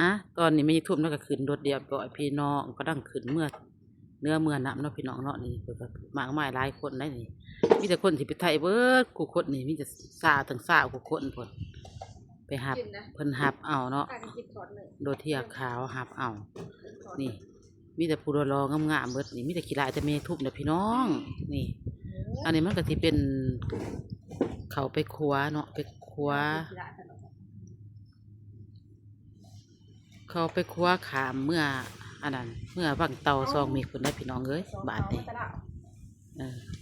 อ่ะตอนนี้ไม่ทุ่มแล้วก็ขึ้นรถเดียบร้อยพี่น้องก็ดังขึ้นเมื่อเนื้อเมื่อน้ำเนาะพี่น้องเนาะนี่เพิ่นก็มากมายหลายคนได้นี่มีแต่คนที่ไปไทยเบิดกูคนนี่มีแต่ซาทั้งซากูคนเพิ่นไปหับเพิ่นหับเอาเนาะโดดเที่ยวขาวหับเอานี่มีแต่ผู้รองามๆเบิดนี่มีแต่ขี้ลายแต่เมทุบเนี่ยพี่น้องนี่อันนี้มันก็ที่เป็นเขาไปครัวเนาะไปครัวเขาไปคว้าขามเมื่ออันนั้นเมื่อวังเตาซองมีคนได้พี่น้องเอ้ยบาทนี่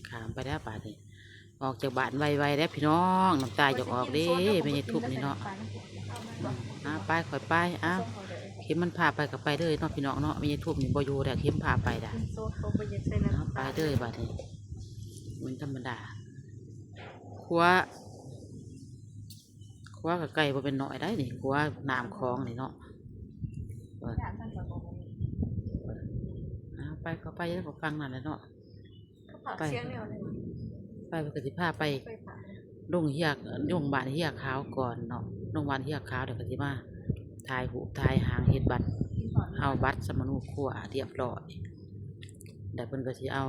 ขามไปแล้วบาทนี่ออกจากบ้านไวๆแล้วพี่น้องน้ำตาจะออกเด้ไม่ใช่ทุบนี่เนาะไปข่อยไปอ้าวเข็มมันพาไปกับไปเลยเนาะพี่น้องเนาะไม่ใช่ทุบนี่บอยู่แต่เข็มพาไปด่ะไปเลยบาทนี่มันธรรมดาคว้ากับไก่บ่เป็นหน่อยได้นี่คว้าน้ำคลองนี่เนาะไปก็ไปแล้วก็ฟังนั่นแหละเนาะไปปฏิภาไปลงเฮียกลงบานเฮียขาวก่อนเนาะลงบานเฮียขาวเดี๋ยวปฏิมาถ่ายหูถ่ายหางเห็ดบัตรเอาบัตรสมนุขั่วเรียบร้อยเดี๋ยวเพิ่นก็สิเอา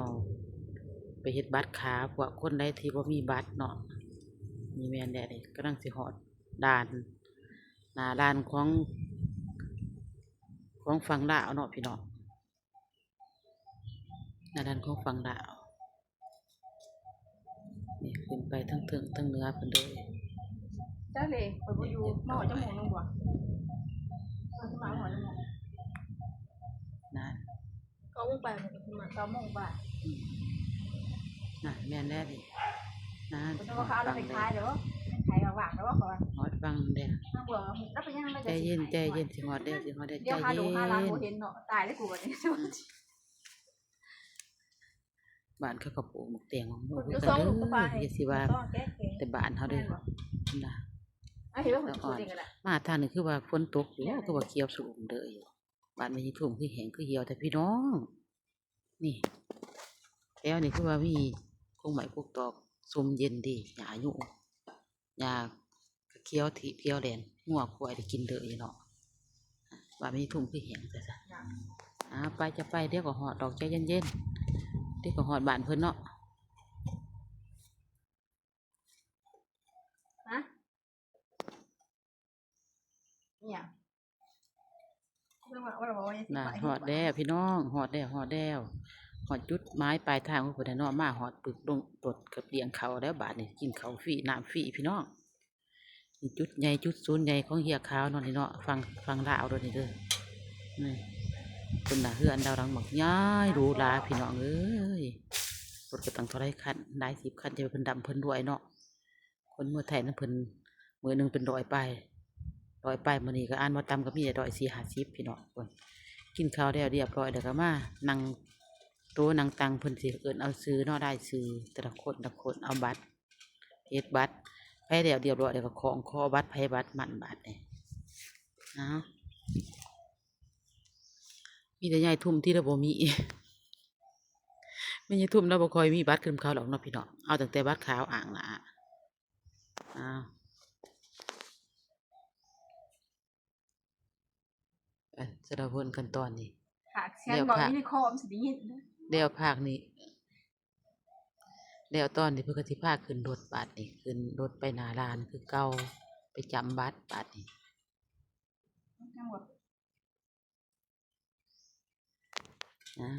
ไปเห็ดบัตรขาพวกคนใดที่บ่มีบัตรเนาะมีแมนแดดนี่ก็นั่งสิหอดด่านหน้าด่านของฝั่งลาวเนาะพี่น้องหน้าด่านของฝั่งลาวนี่ขึ้นไปทั้งถึงทั้งเหนือเพิ่นเลยจ้าเลยเปิดอยู่มาหัวจมูกนึงบ่มาหัวจมูกนั่นก็มุ่งไปมันก็มาก็มุ่งไปนั่นแม่นแน่ดินั่นก็เขาเราไปขายเดี๋ยวขายกับหวานแล้วว่าก่อนหอดฟังเด้อใจเย็นสิหอดเด้อใจเย็นเดี๋ยวหาดูหาล้างหัวเห็นเนาะตายได้กูกันนี่บ้านเขาก็ปลูกหมกแตงของหมูกันเด้ออย่าสิว่าแต่บ้านเขาเด้อนะมาทางนี้คือว่าฝนตกอยู่ก็ว่าเขียวสูงเด้ออยู่บ้านไม่ทุ่มคือแห้งคือเหี่ยวแต่พี่น้องนี่แล้วนี่คือว่ามีคงไหมพวกตอกซุ่มเย็นดีหญ้าอยู่หญ้าเขียวที่เพียวแดนงัวควายได้กินเด้ออยู่เนาะบ้านไม่ทุ่มคือแห้งแต่ซะไปจะไปเดี๋ยวก็หอดดอกใจเย็นเดี๋ยวก็หอดบ้านเพิ่นเนาะเนี่ยน่ะหอดแล้วพี่น้องหอดแล้วหอดจุดไม้ปลายทางของคนเนาะมาหอดปึกลงตดกับเลี้ยงเขาแล้วบาดนี่กินเขาฟรีน้ำฟรีพี่น้องนี่จุดใหญ่จุดศูนย์ใหญ่ของเฮียขาวเนาะนี่เนาะฟังลาวด้วยนี่เด้อนี่คนน่ะเฮือนดาวรังบักย้ายดูลาพี่น้องเอ้ยรถก็ตั้งเท่าไรคันได้10 คันจะเป็นดำเพิ่นด้วยเนาะคนเมื่อไทยนั้นเพิ่นมือนึงเป็น100 ไปมื้อนี้ก็อ่านว่าตำก็มีแต่140พี่น้องคนกินข้าวแล้วเรียบร้อยเดี๋ยวก็มานั่งโต๊ะนั่งตังเพิ่นสิเอิ้นเอาซื้อเนาะได้ซื้อแต่ละคนเอาบัตรเฮ็ดบัตรไปแล้วเรียบร้อยเดี๋ยวก็ของคอบัตรไผบัตรมันบัตรนี่มีแต่ยายทุ่มที่เราบ่มีไม่ใช่ทุ่มเราบ่ค่อยมีบัตรขึ้นเขาหรอกเนาะพี่น้องเอาตั้งแต่บัตรขาวอ่างละจะเราเพิ่นกันตอนนี้เสียงบอกนี่คอมสิได้ยินเดี๋ยวภาคนี้เดี๋ยวตอนนี้เพิ่นก็สิพาขึ้นรถบัสนี่ขึ้นรถไปหน้าร้านคือเก่าไปจำบัตรบัสนี่นะ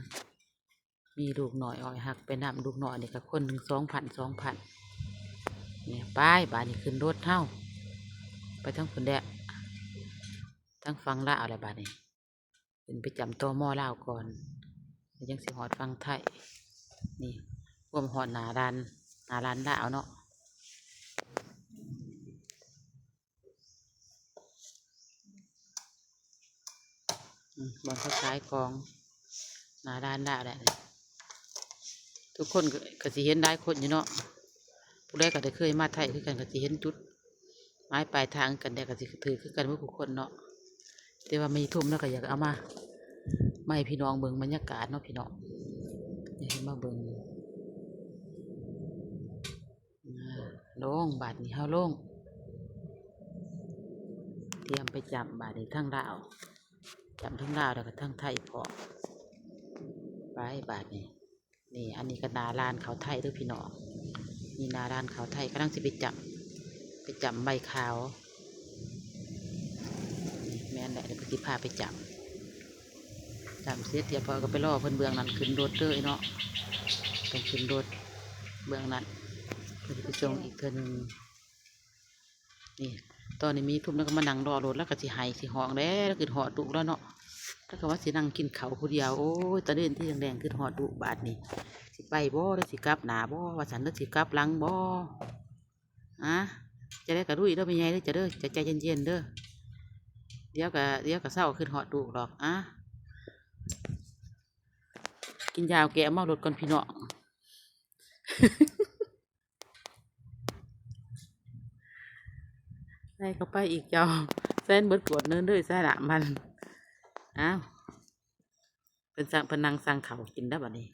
มีลูกหน่อยอ้อยหักไปนำลูกหน่อยนี่ก็คนหนึ่ง2,000เนี่ยไปบัสนี่ขึ้นรถเท่าไปทั้งคนแดะทั้งฟังลาวอะไรบัสนี่ขึ้นไปจำตัวมอลาวก่อนยังสิหอดฟังไทยนี่รวมหอดหน้าร้านลาวเนาะบอลเขาขายกองหน้าร้านลาวแหละทุกคนก็สิเห็นได้คนอยู่เนาะผู้ใดก็ได้เคยมาไทยคือกันก็สิเห็นจุดไม้ปลายทางกันแต่ก็สิถือคือกันเมื่อผู้คนเนาะแต่ว่าไม่ทุ่มแล้วก็อยากเอามาไม่พี่น้องเบิ่งบรรยากาศเนาะพี่น้องอยากให้มาเบิ่งโล่งบาดนี้เฮาโล่ง รียมไปจำบาดนี้ทั้งลาวจำทั้งลาวแล้วก็ทั้งไทยพอไปบาดนี้นี่อันนี้ก็นาลานเขาไทยเด้วยพี่น้องนี่นาลานเขาไทยกำลังสิไปจำใบขาวนี่แม่นแหละเดี๋ยวพี่พาไปจำเสียเดียวพอก็ไปล่อเพิ่นเบืองนั้นขึ้นรถเด้อเนาะต้องขึ้นรถเบืองนั้นเพิ่นสิไปส่งอีกเทื่อหนึงนี่ตอนนี้มีทุ่มแล้วก็มานั่งรอรถแล้วก็สิไห้สิห้องแล้วขึ้นหอดุแล้วเนาะถ้าก็ว่าสินั่งกินข้าวผู้เดียวโอ้ยตะเด่นที่แดงๆขึ้นหอดุบาดนี้สิไปบ่หรือสิกลับหน้าบ่ว่าฉันหรือสิกลับหลังบ่อะจะได้กระดุยเด้อไม่ใหญ่เด้อจะเด้อจะใจเย็นๆเด้อเดี๋ยวก็เศร้าขึ้นหอดุหรอกอะกินยาวแกะเมารถก่อนพี่น้อง ใส่เข้าไปอีกเจ้าเส้นเบิดกวดเนินด้วยใส่ละมันอ้าวเป็นสั่งเป็นนางสั่งเขาวกินได้บัดนี้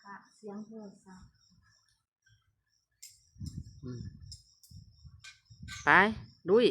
ค่ะเสียงโทรศัพท์ อืมไปลุย